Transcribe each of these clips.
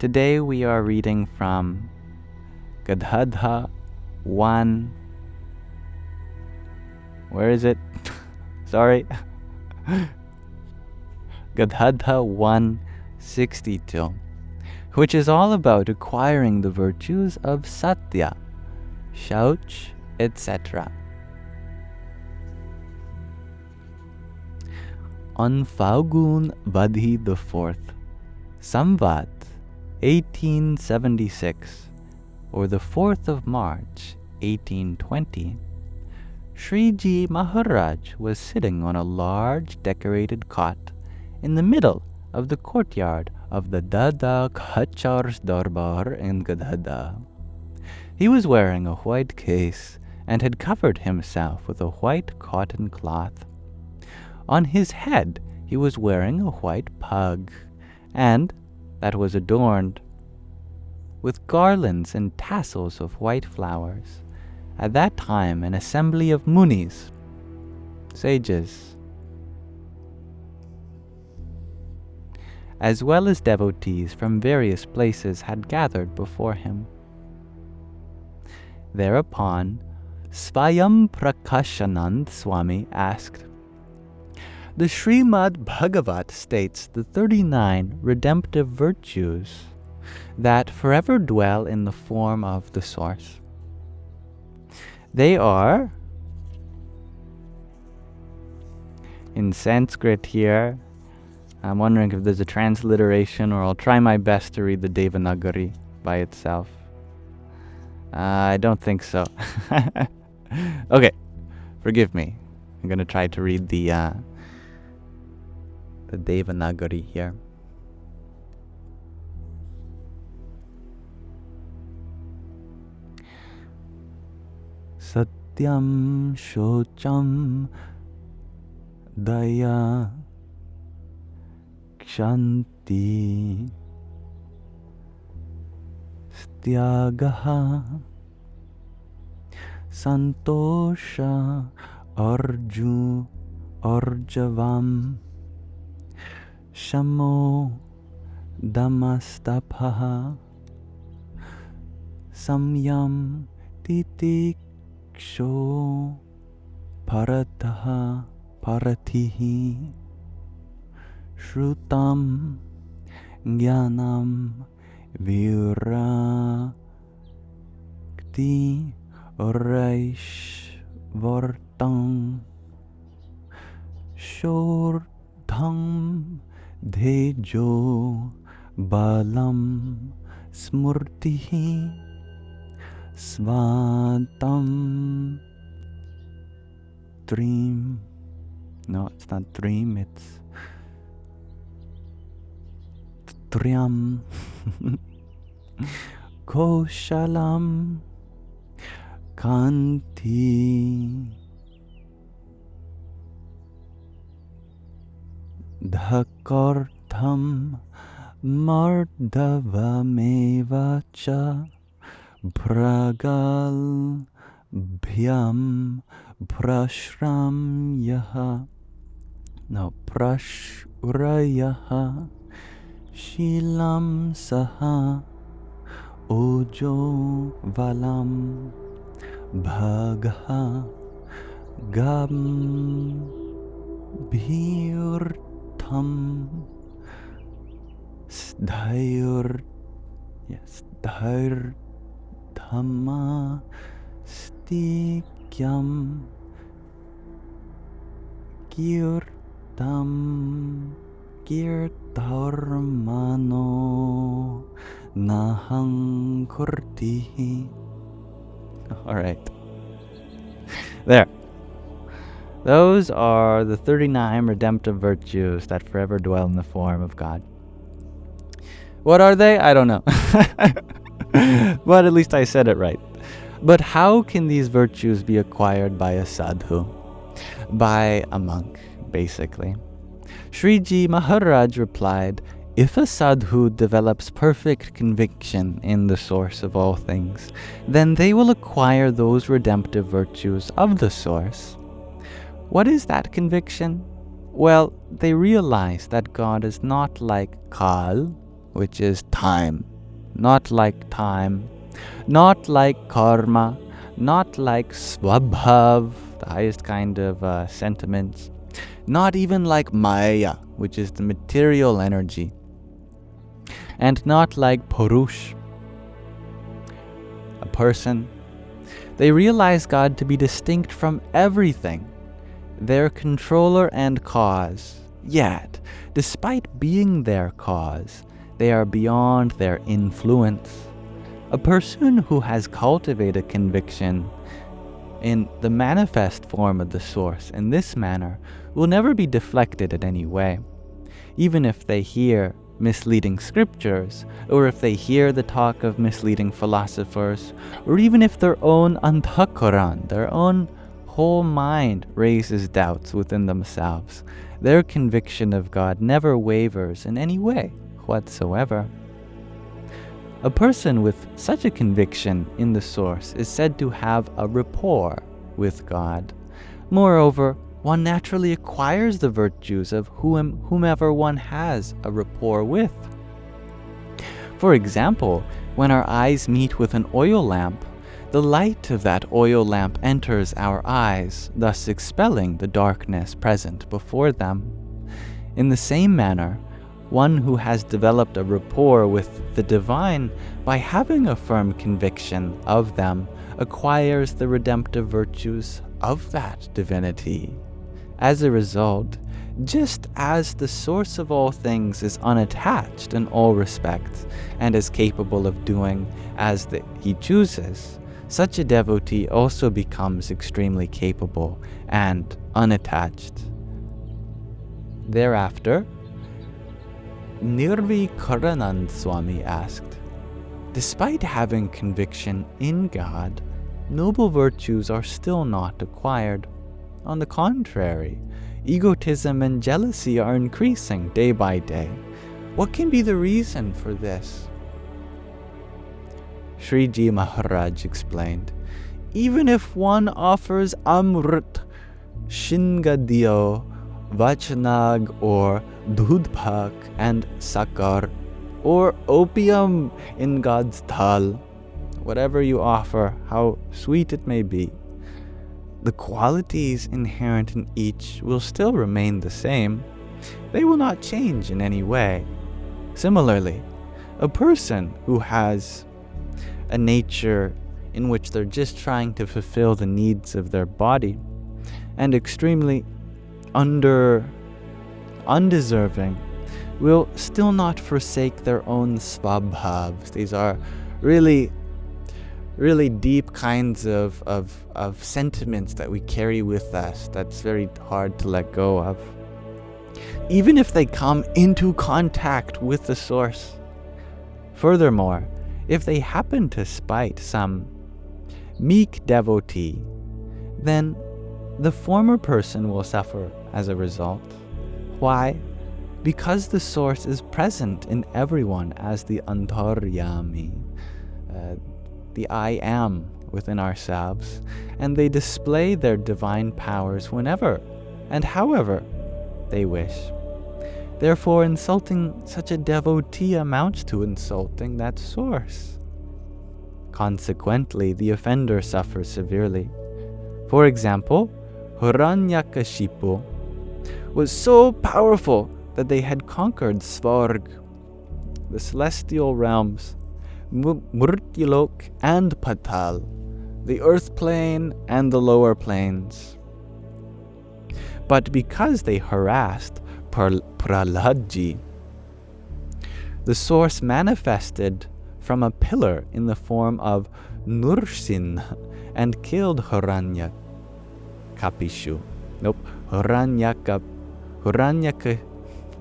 Today we are reading from Gadhadā 1. Where is it? Sorry. Gadhadā 162, which is all about acquiring the virtues of Satya, Shauch, etc. On Phalgun Vadhi the 4th, Samvat 1876, or the 4th of March 1820, Sriji Maharaj was sitting on a large decorated cot in the middle of the courtyard of the Dada Khachar's Darbar in Gadhadā. He was wearing a white case and had covered himself with a white cotton cloth. On his head he was wearing a white pug, and that was adorned with garlands and tassels of white flowers. At that time an assembly of munis, sages, as well as devotees from various places had gathered before him. Thereupon Svayam Prakashanand Swami asked, "The Srimad Bhagavat states the 39 redemptive virtues that forever dwell in the form of the Source. They are," in Sanskrit here, I'm wondering if there's a transliteration, or I'll try my best to read the Devanagari by itself. I don't think so. Okay, forgive me. I'm going to try to read the Devanagari here. Satyam Shocham Daya Kshanti Styagaha Santosha Arjavam Shamo Damastapaha Samyam Titiksho Parataha Paratihi Shrutam Jnanam Virakti Raishvartam Shordham Dejo Balam Smurtihi Svatam Dream. No, it's not dream, it's Triam Koshalam Kanti Dhakartham Mardavamevacha Pragal Bhyam Prashramyaha. No, Prashrayaha Shilam Saha Ojo Valam Bhagha Gam Bhirtam Sdhair Dhamma Stikyam Kirtarmano Nahang Kurtihi. Alright. There. Those are the 39 redemptive virtues that forever dwell in the form of God. What are they? I don't know. But at least I said it right. But how can these virtues be acquired by a sadhu? By a monk, basically. Sriji Maharaj replied, "If a sadhu develops perfect conviction in the source of all things, then they will acquire those redemptive virtues of the source." What is that conviction? Well, they realize that God is not like Kal, which is time. Not like time, not like karma, not like swabhav, the highest kind of sentiments, not even like maya, which is the material energy, and not like purush, a person. They realize God to be distinct from everything, their controller and cause. Yet, despite being their cause, they are beyond their influence. A person who has cultivated conviction in the manifest form of the Source in this manner will never be deflected in any way. Even if they hear misleading scriptures, or if they hear the talk of misleading philosophers, or even if their own antakaran, their own whole mind raises doubts within themselves, their conviction of God never wavers in any way whatsoever. A person with such a conviction in the Source is said to have a rapport with God. Moreover, one naturally acquires the virtues of whomever one has a rapport with. For example, when our eyes meet with an oil lamp, the light of that oil lamp enters our eyes, thus expelling the darkness present before them. In the same manner, one who has developed a rapport with the divine by having a firm conviction of them acquires the redemptive virtues of that divinity. As a result, just as the Source of all things is unattached in all respects and is capable of doing as he chooses, such a devotee also becomes extremely capable and unattached. Thereafter, Nirvikaranand Swami asked, despite having conviction in God, noble virtues are still not acquired. On the contrary, egotism and jealousy are increasing day by day. What can be the reason for this? Sriji Maharaj explained, even if one offers Amrut, Shingadiyo, Vachanag or Dudbhak and Sakar, or opium in God's thal, whatever you offer, how sweet it may be, the qualities inherent in each will still remain the same. They will not change in any way. Similarly, a person who has a nature in which they're just trying to fulfill the needs of their body and extremely undeserving will still not forsake their own svabhavs. These are really deep kinds of sentiments that we carry with us that's very hard to let go of. Even if they come into contact with the Source. Furthermore, if they happen to spite some meek devotee, then the former person will suffer as a result. Why? Because the Source is present in everyone as the Antaryami, the I Am within ourselves, and they display their divine powers whenever and however they wish. Therefore, insulting such a devotee amounts to insulting that Source. Consequently, the offender suffers severely. For example, Hiranyakashipu was so powerful that they had conquered Svarg, the celestial realms, Murtilok and Patal, the earth plane and the lower planes. But because they harassed Praladji, the Source manifested from a pillar in the form of Nursin and killed Hiranyakapishu.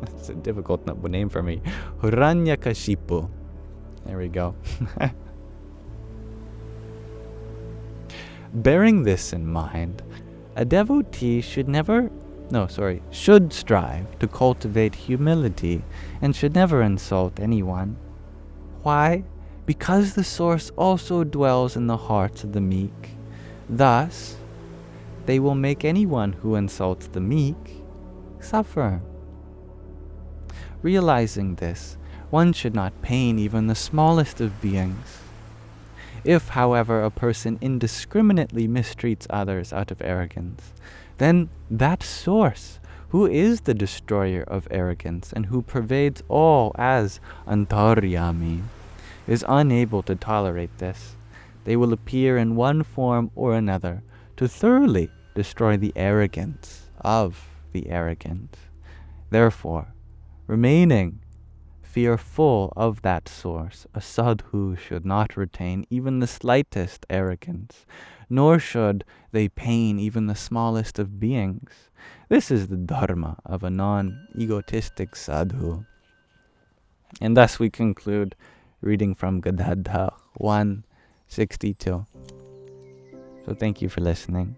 That's a difficult name for me. Hiranyakashipu. There we go. Bearing this in mind, a devotee should strive to cultivate humility and should never insult anyone. Why? Because the Source also dwells in the hearts of the meek. Thus, they will make anyone who insults the meek suffer. Realizing this, One should not pain even the smallest of beings. If, however, a person indiscriminately mistreats others out of arrogance, then that source, who is the destroyer of arrogance and who pervades all as Antaryami, is unable to tolerate this. They will appear in one form or another to thoroughly destroy the arrogance of the arrogant. Therefore, remaining fearful of that source, a sadhu should not retain even the slightest arrogance, nor should they pain even the smallest of beings. This is the dharma of a non-egotistic sadhu. And thus we conclude reading from Gadhadā 162. So thank you for listening.